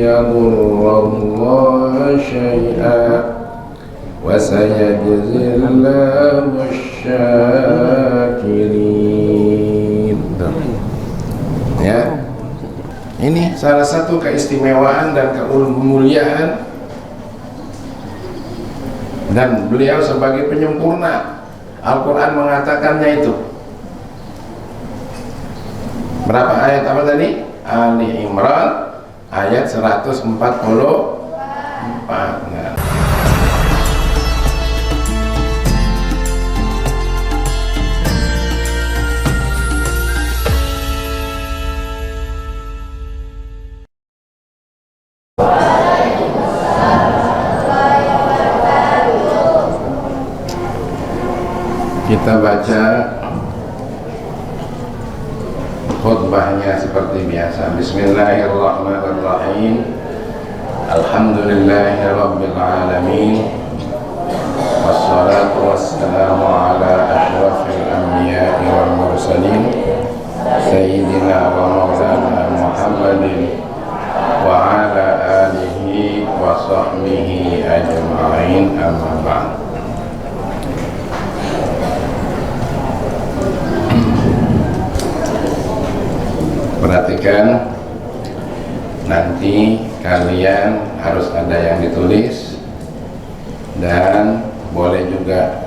yadurrallaha syai'an wa sayajzillahu syakirin. Ya, ini salah satu keistimewaan dan kemuliaan, dan beliau sebagai penyempurna. Al-Quran mengatakannya itu. Berapa ayat apa tadi? Ali Imran ayat 144. Nah. Kita baca khutbahnya seperti biasa. Bismillahirrahmanirrahim. Alhamdulillahi rabbil alamin. Wassalatu wassalamu ala asyrafil anbiya'i wal mursalin sayyidina wa maulana Muhammadin wa ala alihi wa sahbihi ajma'in, amma ba'd. Perhatikan, nanti kalian harus ada yang ditulis, dan boleh juga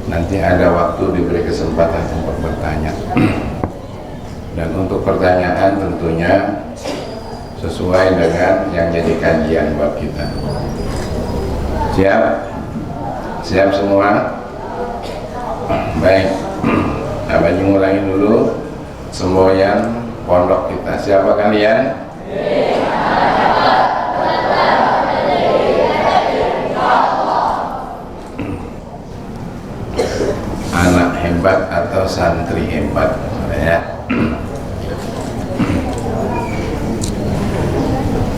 nanti ada waktu diberi kesempatan untuk bertanya. Dan untuk pertanyaan tentunya sesuai dengan yang jadi kajian buat kita. Siap? Siap semua? Baik, Abang mulai dulu. Semboyan pondok kita. Siapa kalian? Anak hebat atau santri hebat, ya.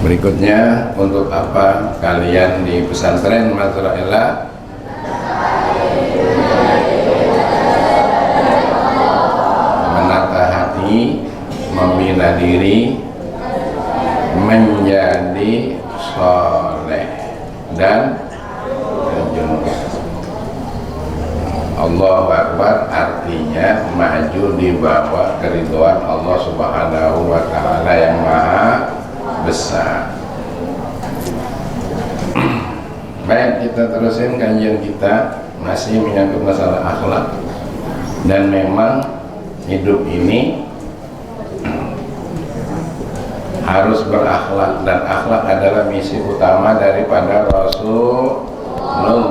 Berikutnya, untuk apa kalian di pesantren Mazra'illah? Membina diri menjadi soleh dan junub. Allahu Akbar artinya maju di bawah keridhaan Allah Subhanahu wa Ta'ala yang maha besar. Baik, kita terusin kajian kita, masih menyangkut masalah akhlak. Dan memang hidup ini harus berakhlak, dan akhlak adalah misi utama daripada Rasulullah.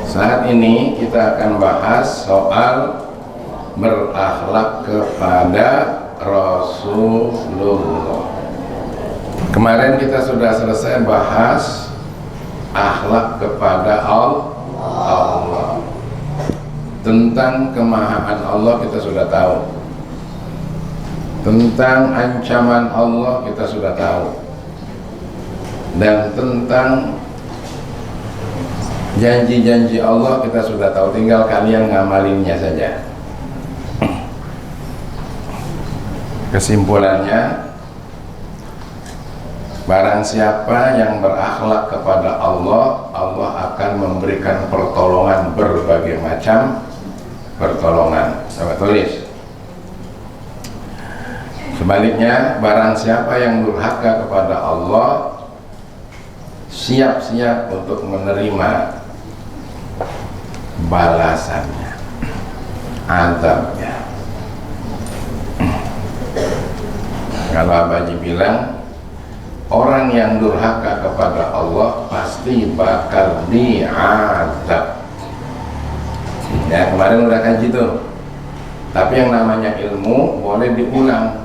Saat ini kita akan bahas soal berakhlak kepada Rasulullah. Kemarin kita sudah selesai bahas akhlak kepada Allah. Tentang kemahaan Allah kita sudah tahu. Tentang ancaman Allah kita sudah tahu, dan tentang janji-janji Allah kita sudah tahu. Tinggal kalian ngamalinnya saja. Kesimpulannya, barang siapa yang berakhlak kepada Allah, Allah akan memberikan pertolongan, berbagai macam pertolongan. Coba tulis. Sebaliknya, barang siapa yang durhaka kepada Allah, siap-siap untuk menerima balasannya, azabnya. Kalau Abaji bilang, orang yang durhaka kepada Allah pasti bakal diazab. Ya, kemarin udah kaji tuh. Tapi yang namanya ilmu boleh diulang.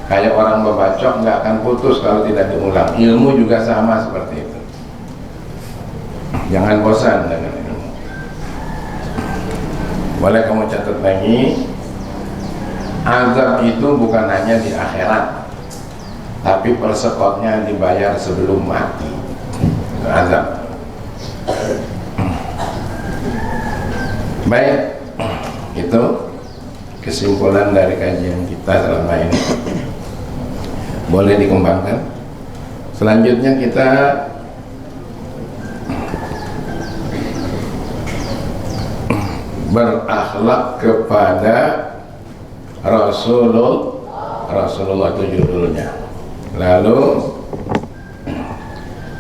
Kayak orang membacok nggak akan putus kalau tidak diulang. Ilmu juga sama seperti itu. Jangan bosan dengan ilmu. Boleh kamu catat lagi, azab itu bukan hanya di akhirat, tapi persekotnya dibayar sebelum mati. Itu azab. Baik, itu kesimpulan dari kajian kita selama ini. boleh dikembangkan. Selanjutnya kita berakhlak kepada Rasulullah itu judulnya. Lalu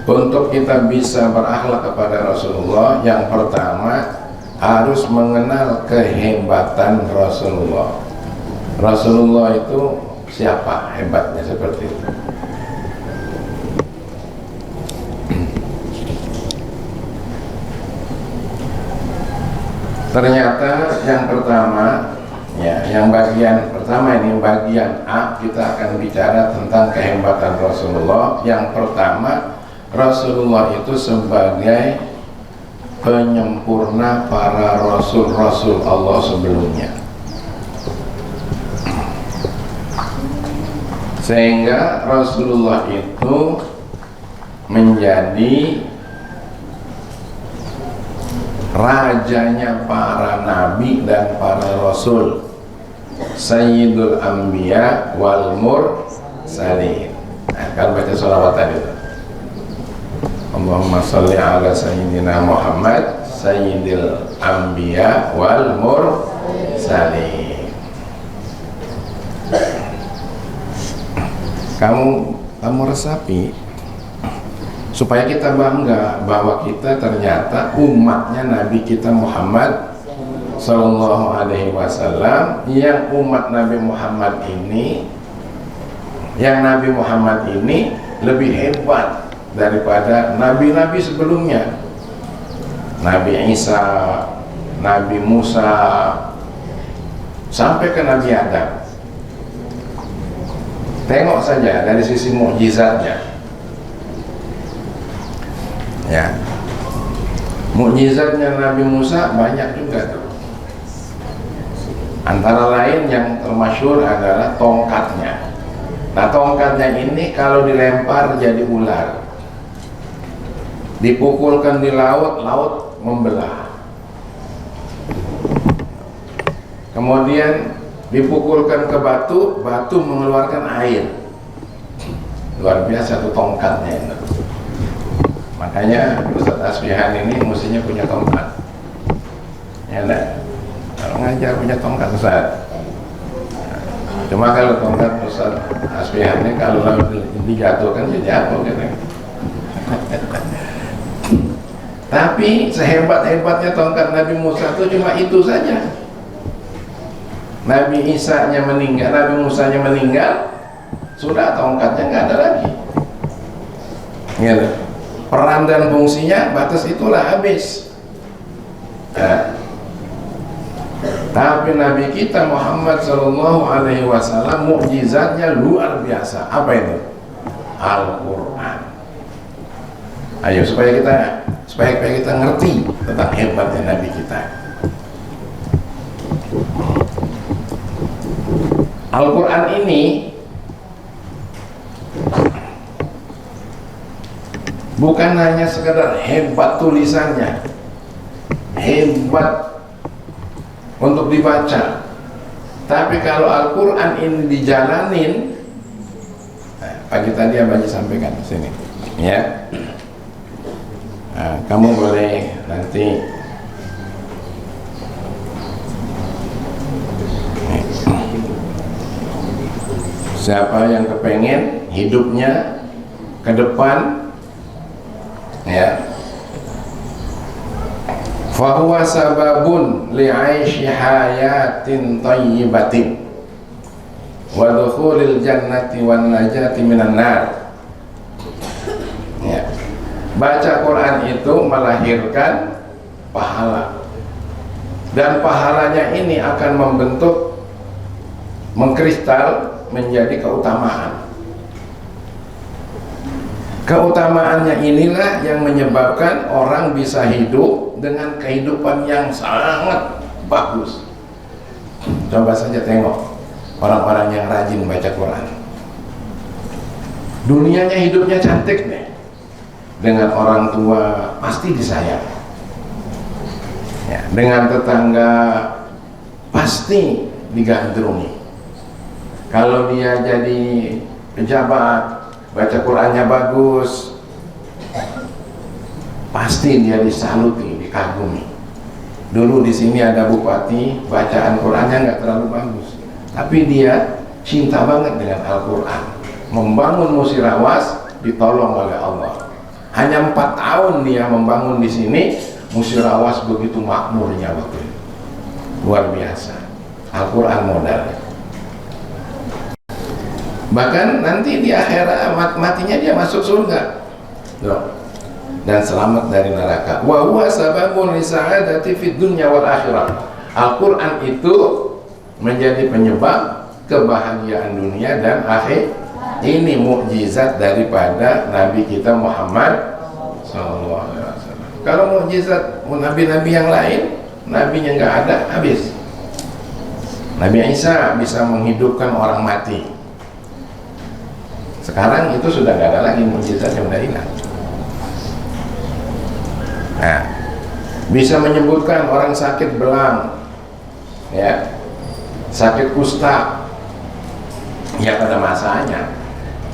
untuk kita bisa berakhlak kepada Rasulullah, yang pertama harus mengenal kehebatan Rasulullah. Rasulullah itu siapa, hebatnya seperti itu. Ternyata yang pertama, ya, yang bagian pertama ini, bagian A, kita akan bicara tentang kehebatan Rasulullah. Yang pertama, Rasulullah itu sebagai penyempurna para rasul-rasul Allah sebelumnya, sehingga Rasulullah itu menjadi rajanya para nabi dan para rasul, Sayyidul Anbiya wal Mursalin. Nah, kan baca sholawat tadi itu. Allahumma sholli ala Sayyidina Muhammad Sayyidil Anbiya wal Mursalin. Kamu resapi supaya kita bangga bahwa kita ternyata umatnya Nabi kita Muhammad Sallallahu Alaihi Wasallam. Yang umat Nabi Muhammad ini, yang Nabi Muhammad ini lebih hebat daripada nabi-nabi sebelumnya. Nabi Isa, Nabi Musa, sampai ke Nabi Adam. Tengok saja dari sisi mukjizatnya. Ya, mukjizatnya Nabi Musa banyak juga tuh. Antara lain yang termasyhur adalah tongkatnya. Nah, tongkatnya ini kalau dilempar jadi ular, dipukulkan di laut, laut membelah. Kemudian dipukulkan ke batu, batu mengeluarkan air. Luar biasa tuh tongkatnya itu. Makanya Ustaz Asfihan ini mestinya punya tongkat. Ya enggak? Kalau ngajar punya tongkat Ustaz. Cuma kalau tongkat Ustaz Asfihan ini kalau dijatuhkan jadi apa gitu. Tapi sehebat-hebatnya tongkat Nabi Musa itu cuma itu saja. Nabi Isa-nya meninggal, Nabi Musa-nya meninggal, sudah tongkatnya nggak ada lagi. Gitu. Peran dan fungsinya batas itulah habis. Nah, tapi Nabi kita Muhammad Sallallahu Alaihi Wasallam mukjizatnya luar biasa. Apa itu? Al-Quran. Ayo supaya kita ngerti tentang hebatnya Nabi kita. Al-Quran ini bukan hanya sekedar hebat tulisannya, hebat untuk dibaca, tapi kalau Al-Quran ini dijalanin, pagi tadi Abang sampaikan di sini, ya. Nah, kamu boleh nanti siapa yang kepengen hidupnya ke depan, ya, fahuwa sababun li'aishi hayatin thayyibatin wa dukhulil jannati wan najati minan nar. Ya. Baca Quran itu melahirkan pahala, dan pahalanya ini akan membentuk, mengkristal menjadi keutamaan. Keutamaannya inilah yang menyebabkan orang bisa hidup dengan kehidupan yang sangat bagus. Coba saja tengok orang-orang yang rajin baca Quran, dunianya hidupnya cantik nih, dengan orang tua pasti disayang, ya, dengan tetangga pasti digandrungi. Kalau dia jadi pejabat, baca Qurannya bagus, pasti dia disaluti, dikagumi. Dulu di sini ada bupati, bacaan Qurannya nggak terlalu bagus, tapi dia cinta banget dengan Al-Quran. Membangun Musirawas ditolong oleh Allah. Hanya 4 tahun dia membangun di sini, Musirawas begitu makmurnya waktu itu. Luar biasa. Al-Quran modalnya. Bahkan nanti di akhirat matinya dia masuk surga. Dan selamat dari neraka. Wa huwa sababun li sa'adati fid dunya wal akhirah. Al-Qur'an itu menjadi penyebab kebahagiaan dunia dan akhir. Ini mukjizat daripada Nabi kita Muhammad sallallahu alaihi wasallam. Kalau mukjizat nabi-nabi yang lain, nabinya nggak ada, habis. Nabi Isa bisa menghidupkan orang mati. Sekarang itu sudah nggak ada lagi, mukjizatnya udah hilang. Nah, bisa menyembuhkan orang sakit belang, ya, sakit kusta, ya pada masanya.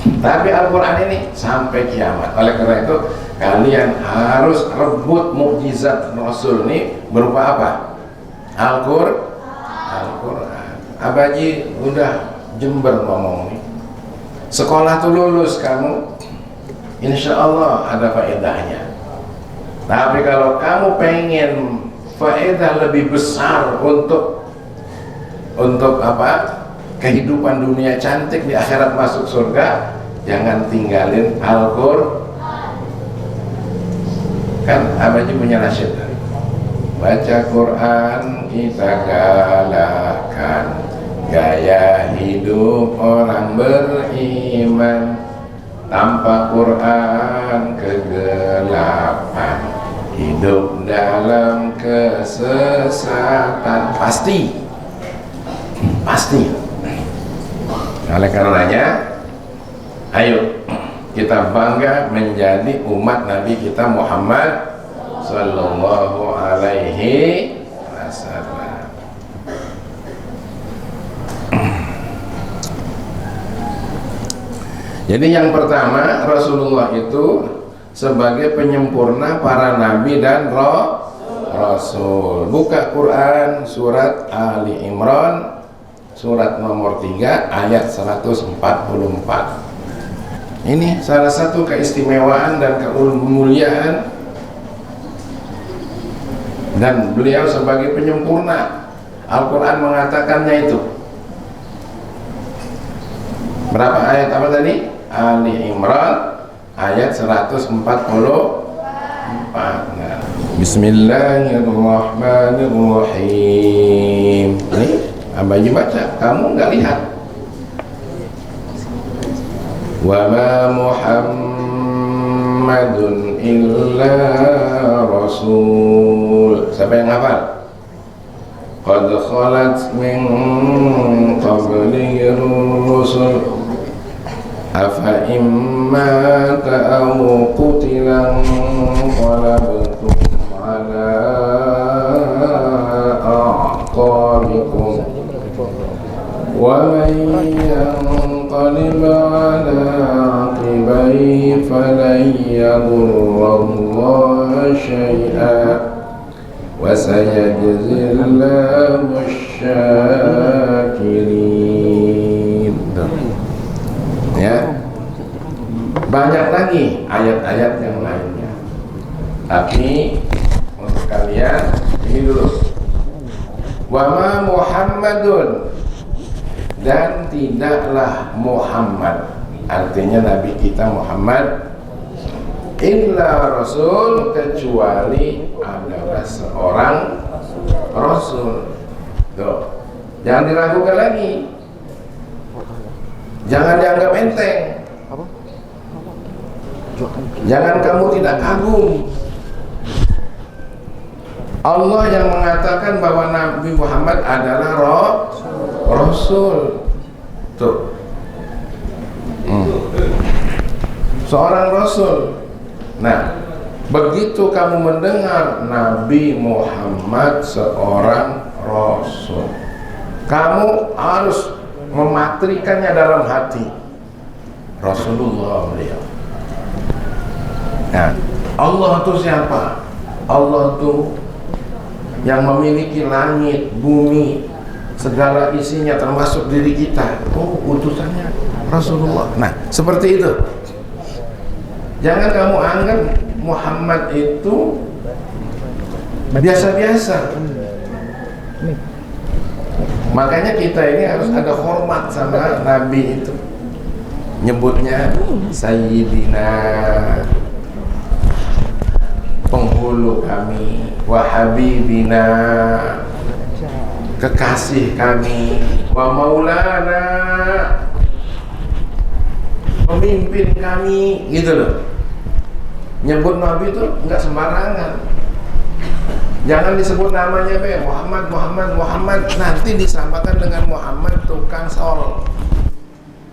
Tapi Al-Quran ini sampai kiamat. Oleh karena itu kalian harus rebut mukjizat Rasul ini berupa apa? Al-Quran. Abaji udah jember ngomong nih. Sekolah tuh lulus kamu, insya Allah ada faedahnya. Tapi kalau kamu pengen faedah lebih besar untuk apa? Kehidupan dunia cantik di akhirat masuk surga, jangan tinggalin Al-Quran. Kan Abaji punya nasyid, baca Quran kita galakkan gaya hidup orang beriman, tanpa Quran kegelapan, hidup dalam kesesatan. Pasti. Oleh karenanya, ayo kita bangga menjadi umat Nabi kita Muhammad sallallahu alaihi wasallam. Jadi yang pertama, Rasulullah itu sebagai penyempurna para nabi dan rasul. Buka Quran surat Ali Imran surat nomor 3 ayat 144. Ini salah satu keistimewaan dan kemuliaan, dan beliau sebagai penyempurna. Al-Quran mengatakannya itu. Berapa ayat apa tadi? Ali Imran ayat 144. Nah, Bismillahirrahmanirrahim. Ini Abaji baca, kamu nggak lihat. Wa ma Muhammadun illa rasul. Siapa yang hafal? Qad khalat min qablihi rusul afa imma ta'aw qutilan qalabtum ala a'qabikum wa man yanqalib ala aqibaihi falan yadurrallaha syai'an wa sayajzillahu syakirin. Ya, banyak lagi ayat-ayat yang lainnya, tapi untuk kalian ini dulu. Wa ma Muhammadun, dan tidaklah Muhammad, artinya Nabi kita Muhammad, illa rasul, kecuali adalah seorang rasul. Tuh, jangan diragukan lagi, jangan dianggap enteng, jangan kamu tidak kagum. Allah yang mengatakan bahwa Nabi Muhammad adalah rasul. Tuh, seorang rasul. Nah, begitu kamu mendengar Nabi Muhammad seorang rasul, kamu harus mematrikannya dalam hati. Rasulullah beliau. Nah, Allah itu siapa? Allah itu yang memiliki langit, bumi, segala isinya termasuk diri kita. Oh, utusannya Rasulullah. Nah, seperti itu. Jangan kamu anggap Muhammad itu biasa-biasa. Makanya kita ini harus ada hormat sama Nabi itu. Nyebutnya Sayyidina, penghulu kami, wa habibina, kekasih kami, wa maulana, pemimpin kami, gitu loh. Nyebut Nabi itu enggak sembarangan. Jangan disebut namanya Muhammad, nanti disamakan dengan Muhammad tukang sol,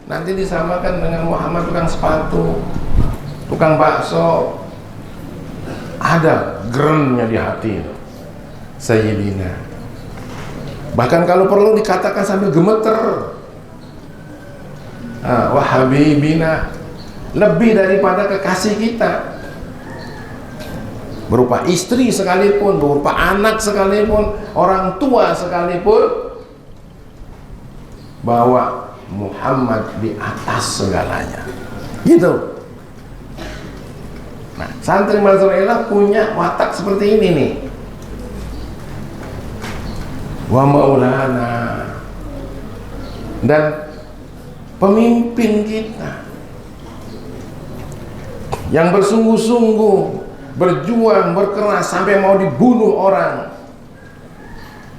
nanti disamakan dengan Muhammad tukang sepatu, tukang bakso. Ada gerennya di hati itu Sayyidina. Bahkan kalau perlu dikatakan sambil gemeter, wa habibina, lebih daripada kekasih kita, berupa istri sekalipun, berupa anak sekalipun, orang tua sekalipun, bahwa Muhammad di atas segalanya, gitu. Nah, santri Mazra'illah punya watak seperti ini nih. Wa maulana, dan pemimpin kita yang bersungguh-sungguh berjuang, berkeras sampai mau dibunuh orang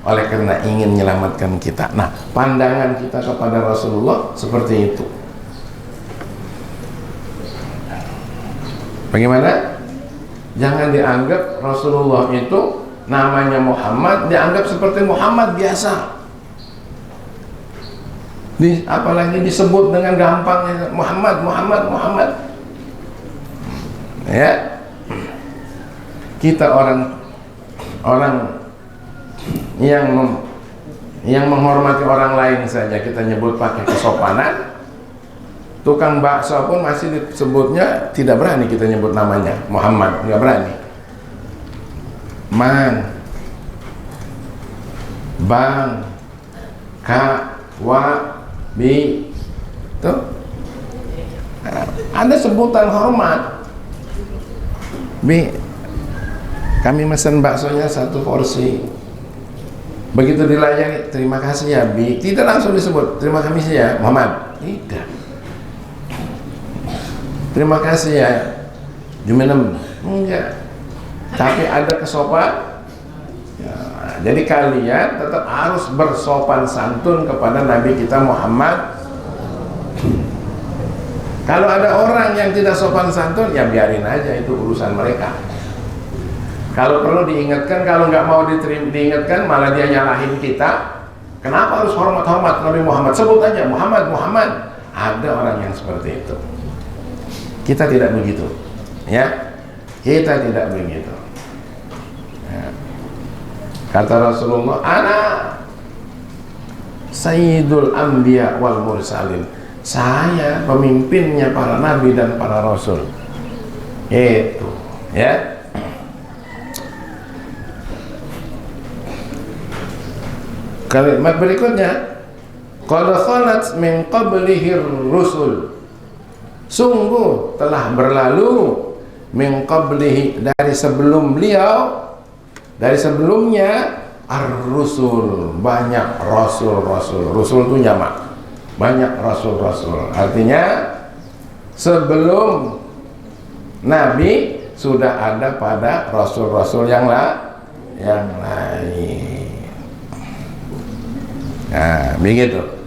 oleh karena ingin menyelamatkan kita. Nah, pandangan kita kepada Rasulullah seperti itu. Bagaimana? Jangan dianggap Rasulullah itu namanya Muhammad, dianggap seperti Muhammad biasa. Apalagi disebut dengan gampangnya Muhammad. Ya. Kita orang yang menghormati orang lain saja kita nyebut pakai kesopanan. Tukang bakso pun masih disebutnya, tidak berani kita nyebut namanya Muhammad, nggak berani. Man, bang, kak, wa, bi, tuh ada sebutan hormat. Bi, kami mesen baksonya 1 porsi. Begitu dilayani, terima kasih ya Bi. Tidak langsung disebut terima kasih ya Muhammad, tidak. Terima kasih ya Jumenem, enggak. Tapi ada kesopan ya, jadi kalian tetap harus bersopan santun kepada Nabi kita Muhammad. Kalau ada orang yang tidak sopan santun, ya biarin aja, itu urusan mereka. Kalau perlu diingatkan, kalau nggak mau diingatkan malah dia nyalahin kita. Kenapa harus hormat-hormat Nabi Muhammad? Sebut aja Muhammad. Ada orang yang seperti itu. Kita tidak begitu, ya. Kita tidak begitu. Ya. Kata Rasulullah, ana Sayyidul Anbiya wal Mursalin. Saya pemimpinnya para nabi dan para rasul. Itu, ya. Kalimat berikutnya, qad khalat min qablihi rusul. Sungguh telah berlalu min qablihi, dari sebelum beliau, dari sebelumnya, ar-rusul, banyak rasul-rasul. Rusul itu jamak, banyak rasul-rasul. Artinya sebelum Nabi sudah ada pada rasul-rasul yang lain. Nah, begitu.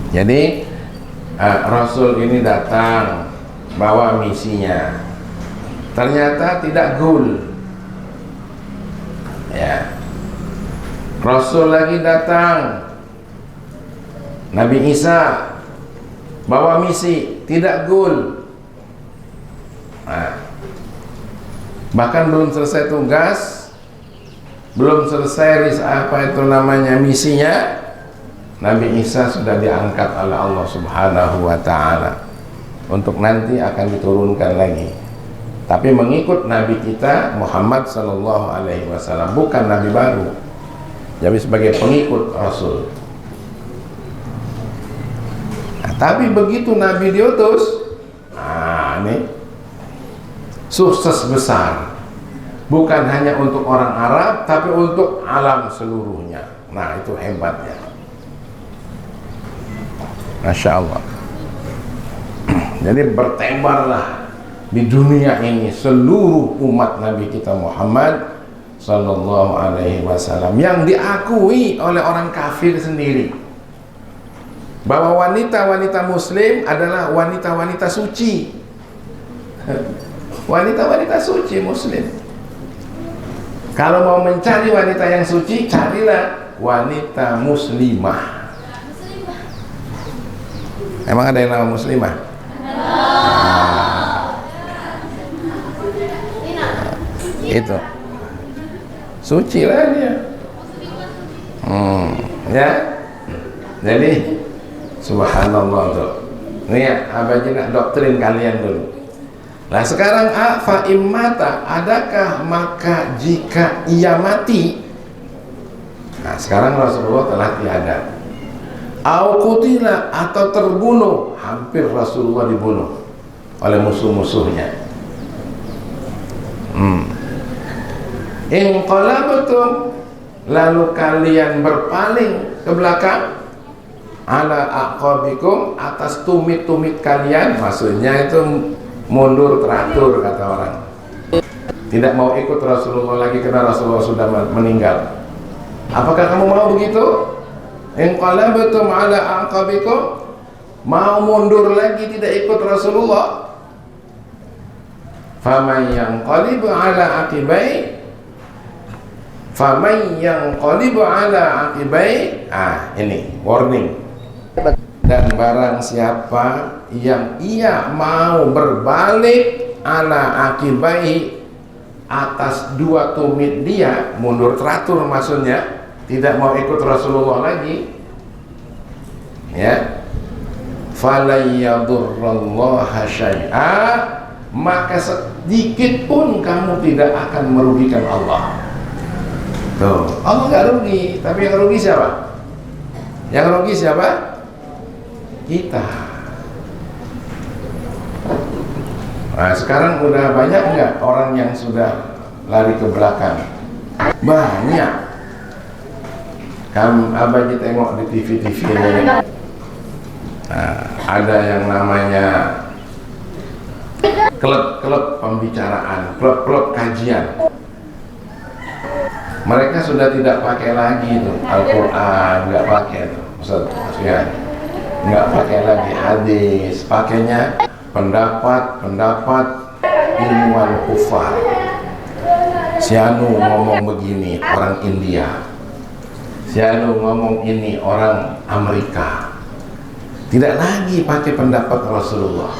Jadi Rasul ini datang bawa misinya, ternyata tidak gul, ya. Rasul lagi datang, Nabi Isa bawa misi, tidak gul. Nah, bahkan belum selesai tugas, belum selesai apa itu namanya misinya, Nabi Isa sudah diangkat oleh Allah Subhanahu wa Ta'ala untuk nanti akan diturunkan lagi. Tapi mengikut Nabi kita Muhammad Sallallahu Alaihi Wasallam, bukan Nabi baru, jadi sebagai pengikut Rasul. Nah, tapi begitu Nabi diutus, ini sukses besar, bukan hanya untuk orang Arab, tapi untuk alam seluruhnya. Nah, itu hebatnya. Masya Allah. Jadi bertebarlah di dunia ini seluruh umat Nabi kita Muhammad Sallallahu Alaihi Wasallam, yang diakui oleh orang kafir sendiri bahwa wanita-wanita Muslim adalah wanita-wanita suci, wanita-wanita suci Muslim. Kalau mau mencari wanita yang suci, carilah wanita Muslimah. Emang ada yang nama Muslimah? Itu suci lah dia. Ya, jadi subhanallah tuh. Ini abajina doktrin kalian dulu. Nah sekarang fa immata, adakah maka jika ia mati? Nah sekarang Rasulullah telah tiada. Au qutila, atau terbunuh, hampir Rasulullah dibunuh oleh musuh-musuhnya. In qalabtum, lalu kalian berpaling ke belakang, ala aqabikum, atas tumit-tumit kalian, maksudnya itu mundur teratur, kata orang, tidak mau ikut Rasulullah lagi karena Rasulullah sudah meninggal. Apakah kamu mau begitu? In qalabtum ala aqabikum, mau mundur lagi tidak ikut Rasulullah? Faman yanqalibu ala aqibai, faman yanqalibu ala aqibai, ini warning. Dan barang siapa yang ia mau berbalik ala aqibai, atas dua tumit dia, mundur teratur maksudnya, tidak mau ikut Rasulullah lagi, ya, falayyadurrallaha syai'a, maka sedikit pun kamu tidak akan merugikan Allah. Tuh, Allah nggak rugi, tapi yang rugi siapa? Yang rugi siapa? Kita. Nah, sekarang udah banyak nggak orang yang sudah lari ke belakang? Banyak. Abah tengok di TV-TV ini, ada yang namanya klub-klub pembicaraan, klub-klub kajian. Mereka sudah tidak pakai lagi itu Al-Quran, nggak pakai itu, Ustaz, nggak pakai lagi hadis, pakainya pendapat ilmuwan kufar. Si Anu ngomong begini, orang India. Si Anu ngomong ini, orang Amerika. Tidak lagi pakai pendapat Rasulullah.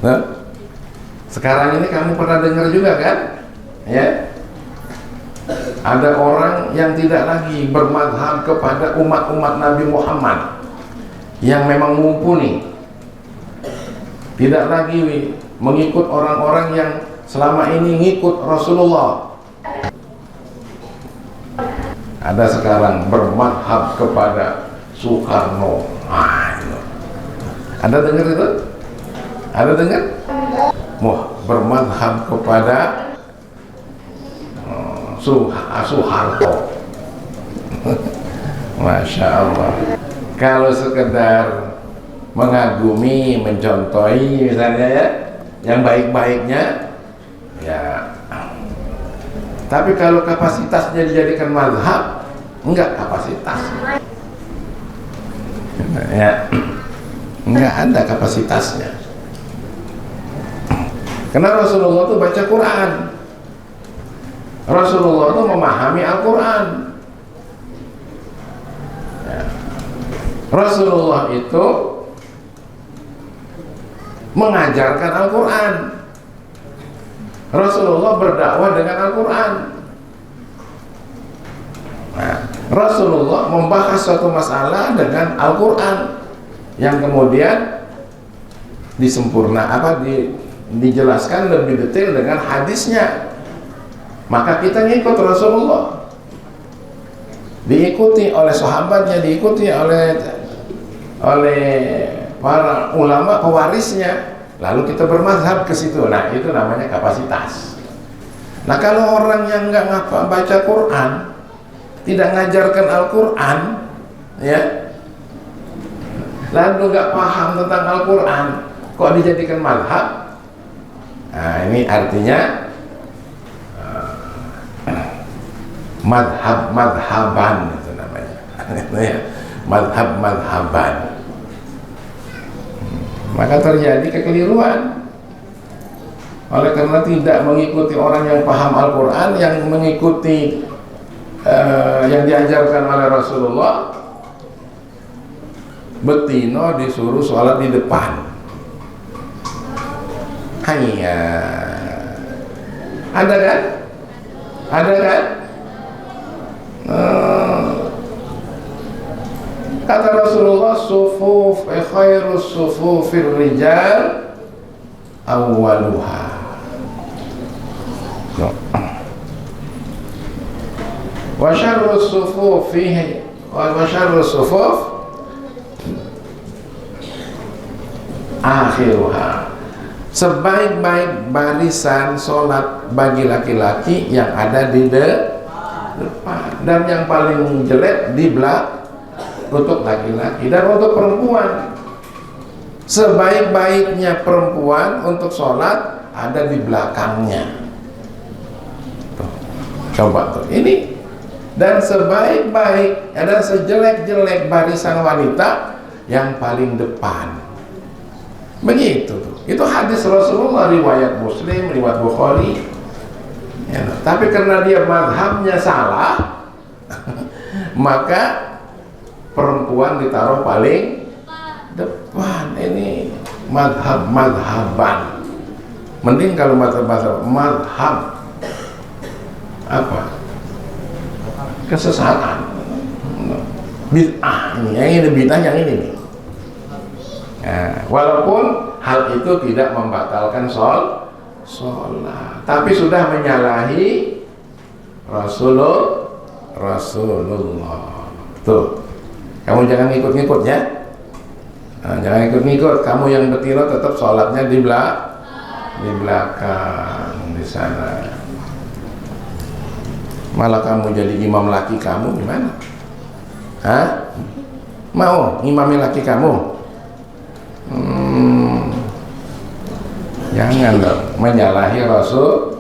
Nah, sekarang ini kamu pernah dengar juga kan? Ya, ada orang yang tidak lagi bermadhab kepada umat-umat Nabi Muhammad yang memang mumpuni. Tidak lagi mengikut orang-orang yang selama ini ngikut Rasulullah. Ada sekarang bermadhab kepada Soekarno. Ada dengar itu? Ada dengar? Mau bermadhab kepada Soeharto. Masya Allah. Kalau sekedar mengagumi, mencontohi misalnya ya, yang baik-baiknya ya. Tapi kalau kapasitasnya dijadikan mazhab, enggak kapasitas. Ya, enggak ada kapasitasnya. Karena Rasulullah itu baca Quran. Rasulullah itu memahami Al-Quran. Ya. Rasulullah itu mengajarkan Al-Quran. Rasulullah berdakwah dengan Al-Quran. Nah, Rasulullah membahas suatu masalah dengan Al-Quran yang kemudian dijelaskan lebih detail dengan hadisnya. Maka kita ngikut Rasulullah, diikuti oleh sahabatnya, diikuti oleh para ulama pewarisnya, lalu kita bermazhab ke situ. Nah, itu namanya kapasitas. Nah, kalau orang yang nggak baca Quran, tidak ngajarkan Al-Quran, ya, lalu nggak paham tentang Al-Quran, kok dijadikan mazhab? Nah, ini artinya madhaban itu namanya. Madhaban. Maka terjadi kekeliruan oleh karena tidak mengikuti orang yang paham Al-Quran, yang mengikuti yang diajarkan oleh Rasulullah. Betino disuruh sholat di depan. Hanya ada kan? Kata Rasulullah, sufuf khairus sufufir rijal awwaluha. Wa syarrus sufufi wa syarrus sufuf akhiruha. Sebaik-baik barisan sholat bagi laki-laki yang ada di depan, dan yang paling jelek di belakang untuk laki-laki. Dan untuk perempuan, sebaik-baiknya perempuan untuk sholat ada di belakangnya. Tuh, coba tuh ini. Dan sebaik-baik, ada sejelek-jelek barisan wanita yang paling depan. Begitu tuh. Itu hadis Rasulullah, riwayat Muslim, riwayat Bukhari. Ya, tapi karena dia mazhabnya salah, maka perempuan ditaruh paling depan. Ini madhaban. Mending kalau madhab apa? Kesesatan, bid'ah. Yang ini bid'ah, yang ini nih. Nah, walaupun hal itu tidak membatalkan sholat, tapi sudah menyalahi Rasulullah. Tuh, kamu jangan ikut-ikut ya. Nah, jangan ikut-ikut. Kamu yang betina tetap sholatnya di belakang di sana. Malah kamu jadi imam laki kamu gimana? Hah? Mau imami laki kamu? Jangan dong menyalahi Rasulullah.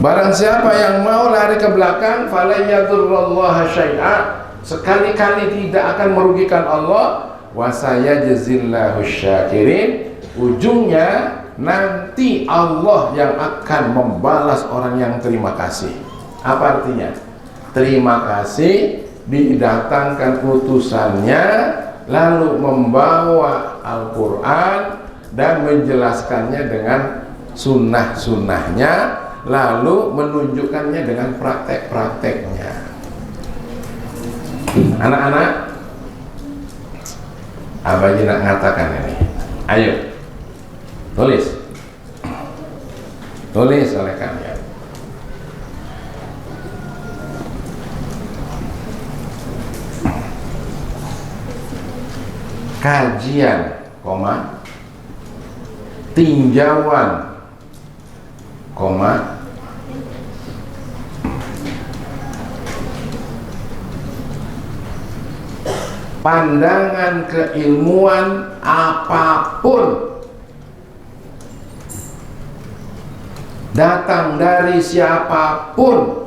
Barang siapa yang mau lari ke belakang, fala yadurrullaha syai'a, sekali-kali tidak akan merugikan Allah. Wa sayajzillahu syakirin, ujungnya nanti Allah yang akan membalas orang yang terima kasih. Apa artinya? Terima kasih, didatangkan utusannya, lalu membawa Al-Quran dan menjelaskannya dengan sunnah-sunnahnya, lalu menunjukkannya dengan praktek-prakteknya. Anak-anak, Abah nak ngatakan ini. Ayo, tulis oleh kalian. Kajian, tinjauan, pandangan keilmuan apapun datang dari siapapun,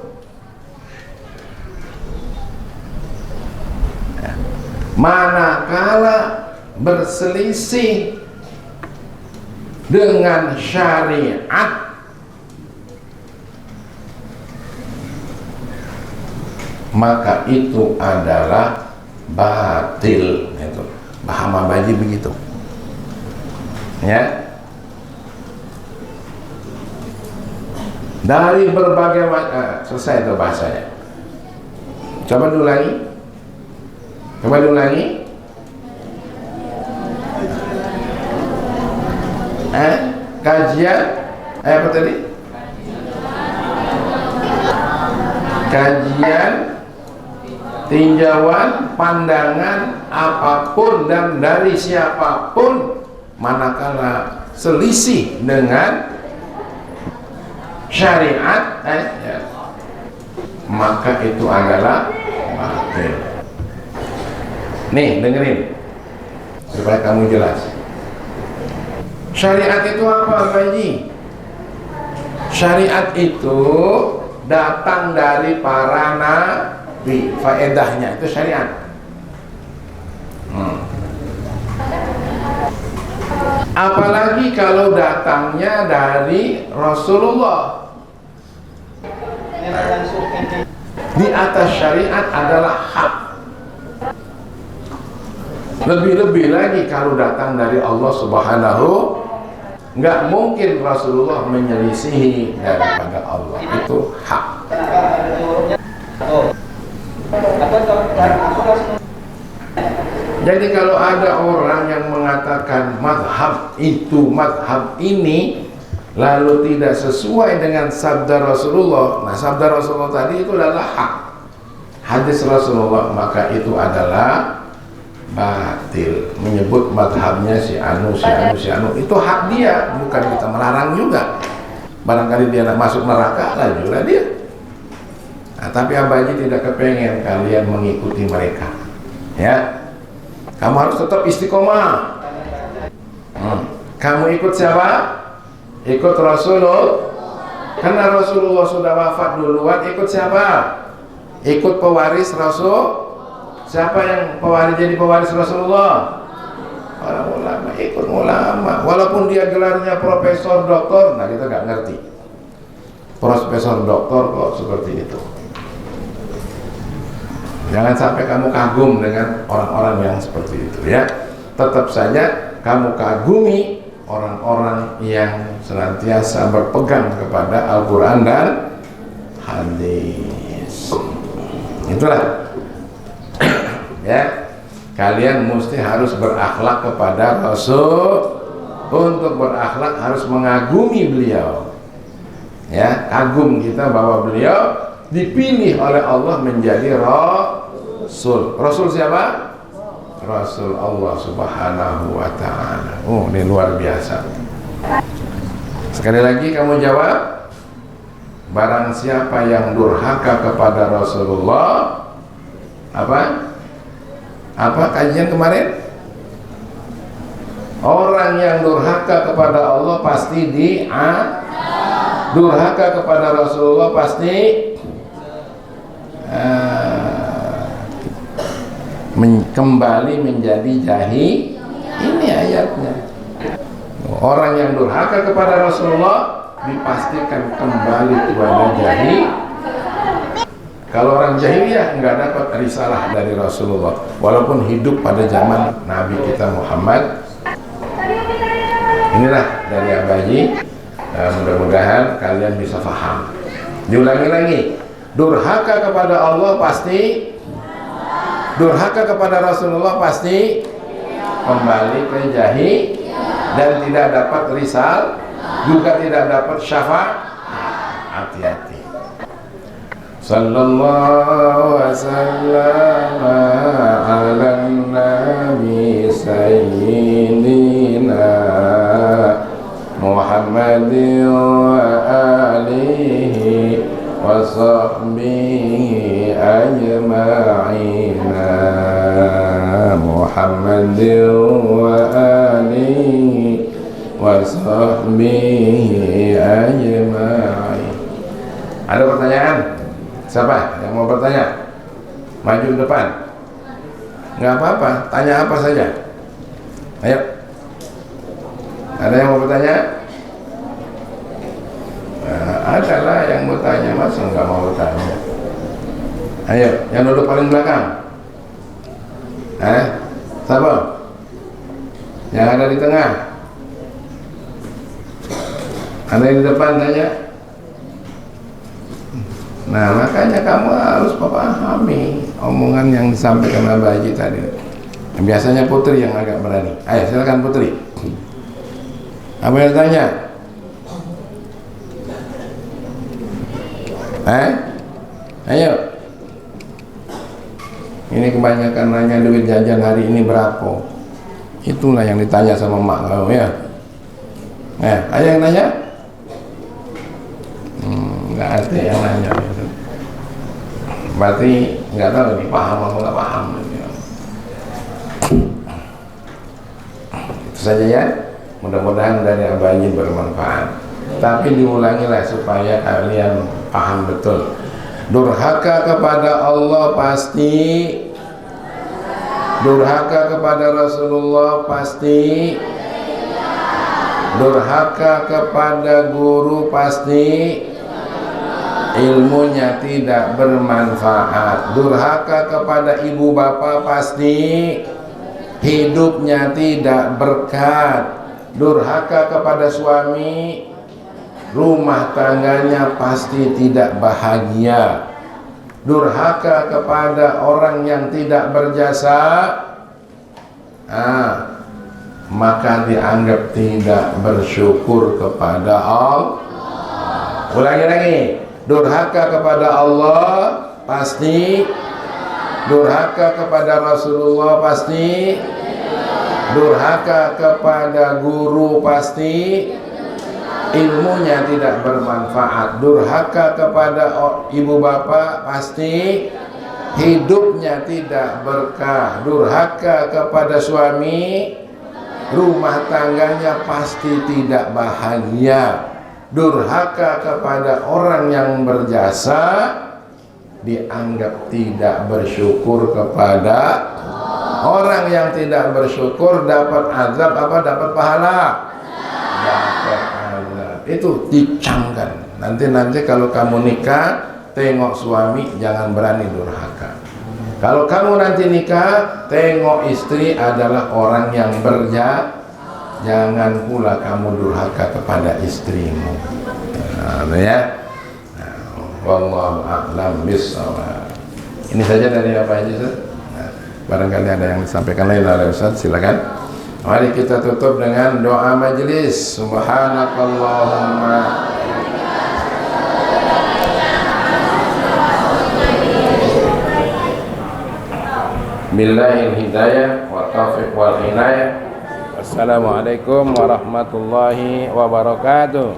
manakala berselisih dengan syariat, maka itu adalah batil. Itu Bahama Baji begitu ya. Dari berbagai selesai itu bahasanya. Coba diulangi. Coba diulangi. Kajian apa tadi? Kajian, tinjauan, pandangan apapun dan dari siapapun manakala selisih dengan syariat, maka itu adalah batil. Nih, dengerin supaya kamu jelas. Syariat itu apa, Pak Haji? Syariat itu datang dari para nabi, faedahnya itu syariat. Apalagi kalau datangnya dari Rasulullah. Di atas syariat adalah hak. Lebih-lebih lagi kalau datang dari Allah Subhanahu, nggak mungkin Rasulullah menyelisihi daripada Allah. Itu hak. Jadi kalau ada orang yang mengatakan madhab itu, madhab ini, lalu tidak sesuai dengan sabda Rasulullah, nah sabda Rasulullah tadi itu adalah hak, hadis Rasulullah, maka itu adalah batil. Menyebut madhabnya si anu, si anu, si anu, itu hak dia, bukan kita melarang juga. Barangkali dia nak masuk neraka, lanjutlah dia. Nah, tapi Abaji tidak kepengen kalian mengikuti mereka, ya. Kamu harus tetap istiqomah. Kamu ikut siapa? Ikut Rasulullah. Karena Rasulullah sudah wafat duluan, ikut siapa? Ikut pewaris Rasul. Siapa yang pewaris, jadi pewaris Rasulullah? Para ulama, ikut ulama. Walaupun dia gelarnya profesor, doktor, nah kita nggak ngerti. Profesor, doktor kok seperti itu. Jangan sampai kamu kagum dengan orang-orang yang seperti itu, ya. Tetap saja kamu kagumi orang-orang yang senantiasa berpegang kepada Al-Quran dan hadis. Itulah. Ya, kalian mesti harus berakhlak kepada Rasul. Untuk berakhlak harus mengagumi beliau. Ya, kagum kita bahwa beliau dipilih oleh Allah menjadi Rasul. Rasul siapa? Rasul Allah Subhanahu wa ta'ala. Oh, ini luar biasa. Sekali lagi kamu jawab. Barang siapa yang durhaka kepada Rasulullah, apa? Apa kajian kemarin? Orang yang durhaka kepada Allah pasti durhaka kepada Rasulullah pasti kembali menjadi jahil. Ini ayatnya. Orang yang durhaka kepada Rasulullah dipastikan kembali kepada jahil. Kalau orang jahiliyah nggak dapat risalah dari Rasulullah, walaupun hidup pada zaman Nabi kita Muhammad. Inilah dari Abaji. Mudah-mudahan kalian bisa paham. Diulangi lagi. Durhaka kepada Allah pasti, durhaka kepada Rasulullah pasti kembali ke jahil dan tidak dapat risal, juga tidak dapat syafaat. Hati-hati. Sallallahu wasallam ala nabi sayyidina Muhammadin wa alihi wa sahbihi ajma'ina. Muhammadin wa alihi wa sahbihi ajma'in. Ada pertanyaan? Siapa yang mau bertanya? Maju ke depan. Nggak apa-apa, tanya apa saja. Ayo. Ada yang mau bertanya? Nah, adalah yang mau tanya, masa nggak mau bertanya? Ayo, yang duduk paling belakang. Siapa? Yang ada di tengah? Ada yang di depan tanya? Nah, makanya kamu harus Bapak pahami omongan yang disampaikan Abah Haji tadi. Biasanya Putri yang agak berani. Ayo silakan Putri. Apa yang tanya? Ayo. Ini kebanyakan nanya duit jajan hari ini berapa. Itulah yang ditanya sama mak kau ya. Ayo yang nanya. Nggak ada yang nanya. Berarti nggak tahu nih paham atau nggak paham. Itu saja ya. Mudah-mudahan dari Abah Haji bermanfaat. Tapi diulangilah supaya kalian paham betul. Durhaka kepada Allah pasti, durhaka kepada Rasulullah pasti, durhaka kepada guru pasti, ilmunya tidak bermanfaat. Durhaka kepada ibu bapak pasti, hidupnya tidak berkat. Durhaka kepada suami, rumah tangganya pasti tidak bahagia. Durhaka kepada orang yang tidak berjasa, maka dianggap tidak bersyukur kepada Allah. Ulangi lagi. Durhaka kepada Allah pasti, durhaka kepada Rasulullah pasti, durhaka kepada guru pasti, ilmunya tidak bermanfaat. Durhaka kepada ibu bapak pasti, hidupnya tidak berkah. Durhaka kepada suami, rumah tangganya pasti tidak bahagia. Durhaka kepada orang yang berjasa, dianggap tidak bersyukur kepada orang yang tidak bersyukur. Dapat azab apa dapat pahala? Dapat azab. Itu dicamkan. Nanti kalau kamu nikah, tengok suami jangan berani durhaka. Kalau kamu nanti nikah, tengok istri adalah orang yang berjasa, jangan pula kamu durhaka kepada istrimu. Ya. Wallahu a'lam bishawab. Ini saja dari apa aja, Ustaz? Barangkali ada yang disampaikan lain oleh Ustaz, silakan. Mari kita tutup dengan doa majelis. Subhanakallahumma billahil hidayah wa taufiq wal hinayah. Wassalamualaikum warahmatullahi wabarakatuh.